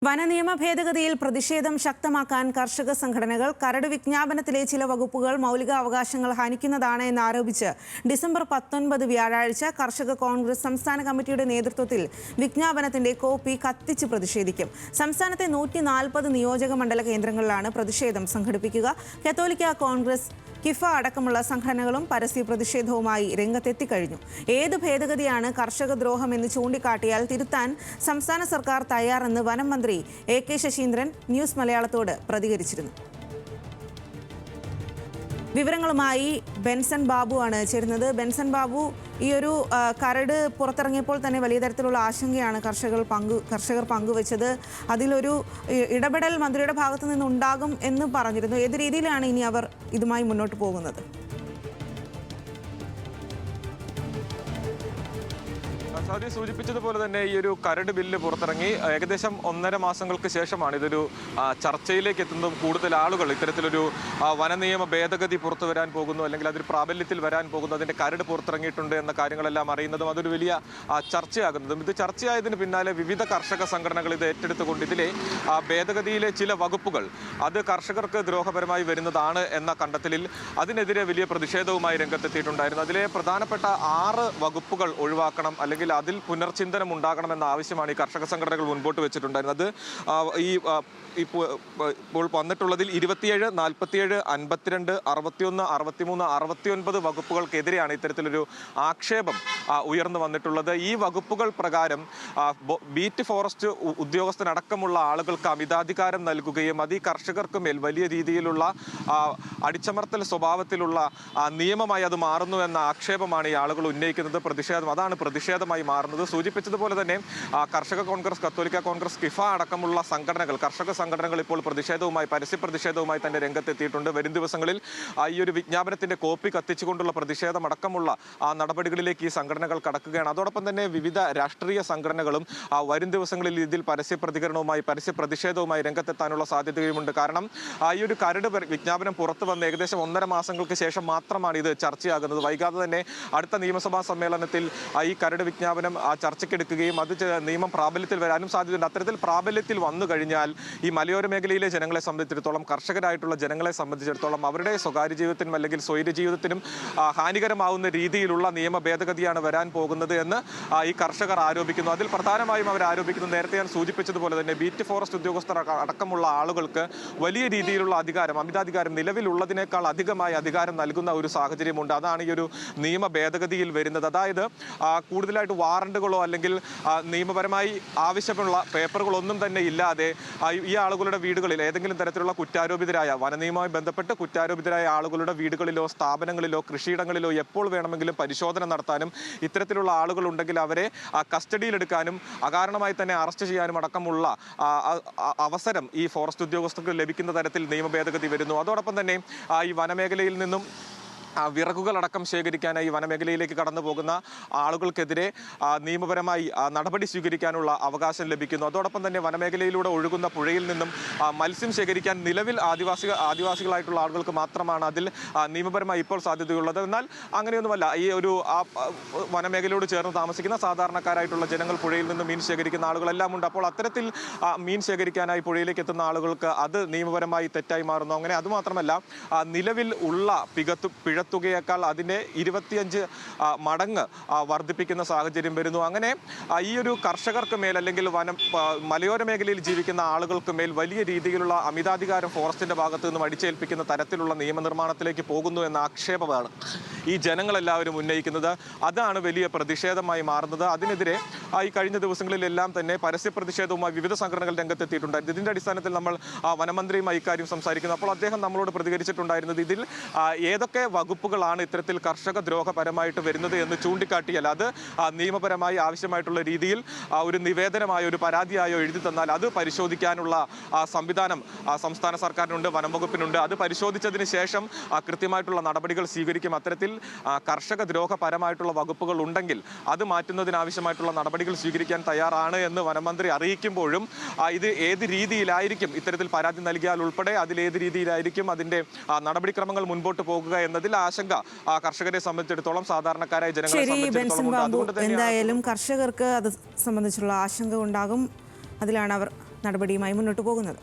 വനനിയമ ഭേദഗതിയിൽ പ്രതിഷേധം ശക്തമാക്കാൻ കർഷക സംഘടനകൾ കരട് വിജ്ഞാപനത്തിലെ ചില വകുപ്പുകൾ മൗലികാവകാശങ്ങൾ ഹനിക്കുന്നതാണ് എന്നാരോപിച്ച് ഡിസംബർ 19 വ്യാഴാഴ്ച കർഷക കോൺഗ്രസ് സംസ്ഥാന കമ്മിറ്റിയുടെ നേതൃത്വത്തിൽ വിജ്ഞാപനത്തിന്റെ കോപ്പി കത്തിച്ച് പ്രതിഷേധിക്കും. സംസ്ഥാനത്തെ 140 നിയോജക മണ്ഡല കേന്ദ്രങ്ങളിലാണ് പ്രതിഷേധം സംഘടിപ്പിക്കുക. കത്തോലിക്ക കോൺഗ്രസ്, കിഫ അടക്കമുള്ള സംഘടനകളും പരസ്യ പ്രതിഷേധവുമായി രംഗത്തെത്തിക്കഴിഞ്ഞു. ഏത് ഭേദഗതിയാണ് കർഷക ദ്രോഹം എന്ന് ചൂണ്ടിക്കാട്ടിയാൽ തിരുത്താൻ സംസ്ഥാന സർക്കാർ തയ്യാറെന്ന് വനം മന്ത്രി AK ശശീന്ദ്രൻ ന്യൂസ് മലയാളത്തോട് പ്രതികരിച്ചിരുന്നു. വിവരങ്ങളുമായി ബെൻസൺ ബാബു ആണ് ചേരുന്നത്. ബെൻസൺ ബാബു, ഈ ഒരു കരട് പുറത്തിറങ്ങിയപ്പോൾ തന്നെ വലിയ തരത്തിലുള്ള ആശങ്കയാണ് കർഷകർ പങ്കുവച്ചത്. അതിലൊരു ഇടപെടൽ മന്ത്രിയുടെ ഭാഗത്തു നിന്നുണ്ടാകും എന്ന് പറഞ്ഞിരുന്നു. ഏത് രീതിയിലാണ് ഇനി അവർ ഇതുമായി മുന്നോട്ട് പോകുന്നത്? സാദി സൂചിപ്പിച്ചതുപോലെ തന്നെ ഈ ഒരു കരട് ബില്ല് പുറത്തിറങ്ങി ഏകദേശം 1.5 മാസങ്ങൾക്ക് ശേഷമാണ് ഇതൊരു ചർച്ചയിലേക്ക് എത്തുന്നതും കൂടുതൽ ആളുകൾ ഇത്തരത്തിലൊരു വനനിയമ ഭേദഗതി പുറത്തു വരാൻ പോകുന്നു, അല്ലെങ്കിൽ അതൊരു പ്രാബല്യത്തിൽ വരാൻ പോകുന്നു, അതിൻ്റെ കരട് പുറത്തിറങ്ങിയിട്ടുണ്ട് എന്ന കാര്യങ്ങളെല്ലാം അറിയുന്നതും അതൊരു വലിയ ചർച്ചയാകുന്നതും. ഇത് ചർച്ചയായതിന് പിന്നാലെ വിവിധ കർഷക സംഘടനകൾ ഇത് ഏറ്റെടുത്തുകൊണ്ട് ഇതിലെ ഭേദഗതിയിലെ ചില വകുപ്പുകൾ അത് കർഷകർക്ക് ദ്രോഹപരമായി വരുന്നതാണ് എന്ന കണ്ടെത്തലിൽ അതിനെതിരെ വലിയ പ്രതിഷേധവുമായി രംഗത്തെത്തിയിട്ടുണ്ടായിരുന്നു. അതിലെ പ്രധാനപ്പെട്ട 6 വകുപ്പുകൾ ഒഴിവാക്കണം, അല്ലെങ്കിൽ അതിൽ പുനർചിന്തനം ഉണ്ടാകണമെന്ന ആവശ്യമാണ് ഈ കർഷക സംഘടനകൾ മുൻപോട്ട് വെച്ചിട്ടുണ്ടായിരുന്നത്. ഇപ്പോൾ വന്നിട്ടുള്ളതിൽ 27, 47, 52, 61, 63, 69 വകുപ്പുകൾക്കെതിരെയാണ് ഇത്തരത്തിലൊരു ആക്ഷേപം ഉയർന്നു വന്നിട്ടുള്ളത്. ഈ വകുപ്പുകൾ പ്രകാരം ബീറ്റ് ഫോറസ്റ്റ് ഉദ്യോഗസ്ഥനടക്കമുള്ള ആളുകൾക്ക് അമിതാധികാരം നൽകുകയും അത് ഈ കർഷകർക്ക് മേൽ വലിയ രീതിയിലുള്ള അടിച്ചമർത്തൽ സ്വഭാവത്തിലുള്ള നിയമമായി അത് മാറുന്നു എന്ന ആക്ഷേപമാണ് ഈ ആളുകൾ ഉന്നയിക്കുന്നത്. അതാണ് പ്രതിഷേധമായി മാറുന്നത്. സൂചിപ്പിച്ചതുപോലെ തന്നെ കർഷക കോൺഗ്രസ്, കത്തോലിക്ക കോൺഗ്രസ്, കിഫ അടക്കമുള്ള സംഘടനകൾ, കർഷക സംഘടനകൾ ഇപ്പോൾ പരസ്യ പ്രതിഷേധവുമായി തന്നെ രംഗത്തെത്തിയിട്ടുണ്ട്. വരും ദിവസങ്ങളിൽ ഈ ഒരു വിജ്ഞാപനത്തിന്റെ കോപ്പി കത്തിച്ചുകൊണ്ടുള്ള പ്രതിഷേധം അടക്കമുള്ള നടപടികളിലേക്ക് ഈ സംഘടനകൾ കടക്കുകയാണ്. അതോടൊപ്പം തന്നെ വിവിധ രാഷ്ട്രീയ സംഘടനകളും വരും ദിവസങ്ങളിൽ ഇതിൽ പരസ്യ പ്രതിഷേധവുമായി രംഗത്തെത്താനുള്ള സാധ്യതയുമുണ്ട്. കാരണം ഈ ഒരു കരട് വിജ്ഞാപനം പുറത്തു വന്ന് ഏകദേശം 1.5 മാസങ്ങൾക്ക് ശേഷം മാത്രമാണ് ഇത് ചർച്ചയാകുന്നത്. വൈകാതെ തന്നെ അടുത്ത നിയമസഭാ സമ്മേളനത്തിൽ ഈ കരട് വിജ്ഞാപനം ചർച്ചയ്ക്കെടുക്കുകയും അത് നിയമം പ്രാബല്യത്തിൽ വരാനും സാധ്യതയുണ്ട്. അത്തരത്തിൽ പ്രാബല്യത്തിൽ വന്നു കഴിഞ്ഞാൽ ഈ മലയോര മേഖലയിലെ ജനങ്ങളെ സംബന്ധിച്ചിടത്തോളം, കർഷകരായിട്ടുള്ള ജനങ്ങളെ സംബന്ധിച്ചിടത്തോളം അവരുടെ സ്വകാര്യ ജീവിതത്തിനും അല്ലെങ്കിൽ സ്വൈര്യ ജീവിതത്തിനും ഹാനികരമാവുന്ന രീതിയിലുള്ള നിയമ ഭേദഗതിയാണ് വരാൻ പോകുന്നത് എന്ന് ഈ കർഷകർ ആരോപിക്കുന്നു. അതിൽ പ്രധാനമായും അവർ ആരോപിക്കുന്നത്, നേരത്തെ ഞാൻ സൂചിപ്പിച്ചതുപോലെ തന്നെ ബീറ്റ് ഫോറസ്റ്റ് ഉദ്യോഗസ്ഥർ അടക്കമുള്ള ആളുകൾക്ക് വലിയ രീതിയിലുള്ള അമിതാധികാരം നിലവിലുള്ളതിനേക്കാൾ അധികമായി അധികാരം നൽകുന്ന ഒരു സാഹചര്യമുണ്ട്. അതാണ് ഈ ഒരു നിയമ ഭേദഗതിയിൽ വരുന്നത്. അതായത് കൂടുതലായിട്ട് വാറണ്ടുകളോ അല്ലെങ്കിൽ നിയമപരമായി ആവശ്യമുള്ള പേപ്പറുകളൊന്നും തന്നെ ഇല്ലാതെ ഈ ആളുകളുടെ വീടുകളിൽ ഏതെങ്കിലും തരത്തിലുള്ള വനനിയമവുമായി ബന്ധപ്പെട്ട് കുറ്റാരോപിതരായ ആളുകളുടെ വീടുകളിലോ സ്ഥാപനങ്ങളിലോ കൃഷിയിടങ്ങളിലോ എപ്പോൾ വേണമെങ്കിലും പരിശോധന നടത്താനും ഇത്തരത്തിലുള്ള ആളുകൾ ഉണ്ടെങ്കിൽ അവരെ കസ്റ്റഡിയിലെടുക്കാനും അകാരണമായി തന്നെ അറസ്റ്റ് ചെയ്യാനും അടക്കമുള്ള അവസരം ഈ ഫോറസ്റ്റ് ഉദ്യോഗസ്ഥർക്ക് ലഭിക്കുന്ന തരത്തിൽ നിയമ ഭേദഗതി വരുന്നു. അതോടൊപ്പം തന്നെ ഈ വനമേഖലയിൽ നിന്നും വിറകുകളടക്കം ശേഖരിക്കാനായി വനമേഖലയിലേക്ക് കടന്നു പോകുന്ന ആളുകൾക്കെതിരെ നിയമപരമായി നടപടി സ്വീകരിക്കാനുള്ള അവകാശം ലഭിക്കുന്നു. അതോടൊപ്പം തന്നെ വനമേഖലയിലൂടെ ഒഴുകുന്ന പുഴയിൽ നിന്നും മത്സ്യം ശേഖരിക്കാൻ നിലവിൽ ആദിവാസികളായിട്ടുള്ള ആളുകൾക്ക് മാത്രമാണ് അതിൽ നിയമപരമായി ഇപ്പോൾ സാധ്യതയുള്ളത്. എന്നാൽ അങ്ങനെയൊന്നുമല്ല. ഈ ഒരു വനമേഖലയോട് ചേർന്ന് താമസിക്കുന്ന സാധാരണക്കാരായിട്ടുള്ള ജനങ്ങൾ, പുഴയിൽ നിന്ന് മീൻ ശേഖരിക്കുന്ന ആളുകളെല്ലാം ഉണ്ട്. അപ്പോൾ അത്തരത്തിൽ മീൻ ശേഖരിക്കാനായി പുഴയിലേക്ക് എത്തുന്ന ആളുകൾക്ക് അത് നിയമപരമായി തെറ്റായി മാറുന്നു. അങ്ങനെ അതുമാത്രമല്ല, നിലവിൽ ഉള്ള പിഴത്തുകയേക്കാൾ അതിനെ 25 മടങ്ങ് വർദ്ധിപ്പിക്കുന്ന സാഹചര്യം വരുന്നു. അങ്ങനെ ഈ ഒരു കർഷകർക്ക് മേൽ അല്ലെങ്കിൽ മലയോര മേഖലയിൽ ജീവിക്കുന്ന ആളുകൾക്ക് മേൽ വലിയ രീതിയിലുള്ള അമിതാധികാരം ഫോറസ്റ്റിന്റെ ഭാഗത്തു നിന്നും അടിച്ചേൽപ്പിക്കുന്ന തരത്തിലുള്ള നിയമനിർമ്മാണത്തിലേക്ക് പോകുന്നു എന്ന ആക്ഷേപമാണ് ഈ ജനങ്ങളെല്ലാവരും ഉന്നയിക്കുന്നത്. അതാണ് വലിയ പ്രതിഷേധമായി മാറുന്നത്. അതിനെതിരെ ഈ കഴിഞ്ഞ ദിവസങ്ങളിലെല്ലാം തന്നെ പരസ്യ പ്രതിഷേധവുമായി വിവിധ സംഘടനകൾ രംഗത്തെത്തിയിട്ടുണ്ടായിരുന്നു. ഇതിന്റെ അടിസ്ഥാനത്തിൽ നമ്മൾ വനമന്ത്രിയുമായി ഇക്കാര്യം സംസാരിക്കുന്നു. അപ്പോൾ അദ്ദേഹം നമ്മളോട് പ്രതികരിച്ചിട്ടുണ്ടായിരുന്നത്, ഇതിൽ ഏതൊക്കെ വകുപ്പുകളാണ് ഇത്തരത്തിൽ കർഷക ദ്രോഹപരമായിട്ട് വരുന്നത് എന്ന് ചൂണ്ടിക്കാട്ടിയാൽ അത് നിയമപരമായി ആവശ്യമായിട്ടുള്ള രീതിയിൽ ഒരു നിവേദനമായോ ഒരു പരാതിയായോ എഴുതി തന്നാൽ അത് പരിശോധിക്കാനുള്ള സംവിധാനം സംസ്ഥാന സർക്കാരിനുണ്ട്, വനം വകുപ്പിനുണ്ട്. അത് പരിശോധിച്ചതിന് ശേഷം കൃത്യമായിട്ടുള്ള നടപടികൾ സ്വീകരിക്കും. അത്തരത്തിൽ കർഷക ദ്രോഹപരമായിട്ടുള്ള വകുപ്പുകൾ ഉണ്ടെങ്കിൽ അത് മാറ്റുന്നതിനാവശ്യമായിട്ടുള്ള നടപടികൾ സ്വീകരിക്കാൻ തയ്യാറാണ് എന്ന് വനമന്ത്രി അറിയിക്കുമ്പോഴും ഇത് ഏത് രീതിയിലായിരിക്കും, ഇത്തരത്തിൽ പരാതി നൽകിയാൽ ഉൾപ്പെടെ അതിലേത് രീതിയിലായിരിക്കും അതിന്റെ നടപടിക്രമങ്ങൾ മുൻപോട്ട് പോകുക എന്നതിൽ ആശങ്ക കർഷകരെ സംബന്ധിച്ചിടത്തോളം, സാധാരണക്കാരായ ജനങ്ങളെ സംബന്ധിച്ചിടത്തോളം എന്തായാലും കർഷകർക്ക് അത് സംബന്ധിച്ചുള്ള ആശങ്ക ഉണ്ടാകും. അതിലാണ് അവർ നടപടിയുമായി മുന്നോട്ട് പോകുന്നത്.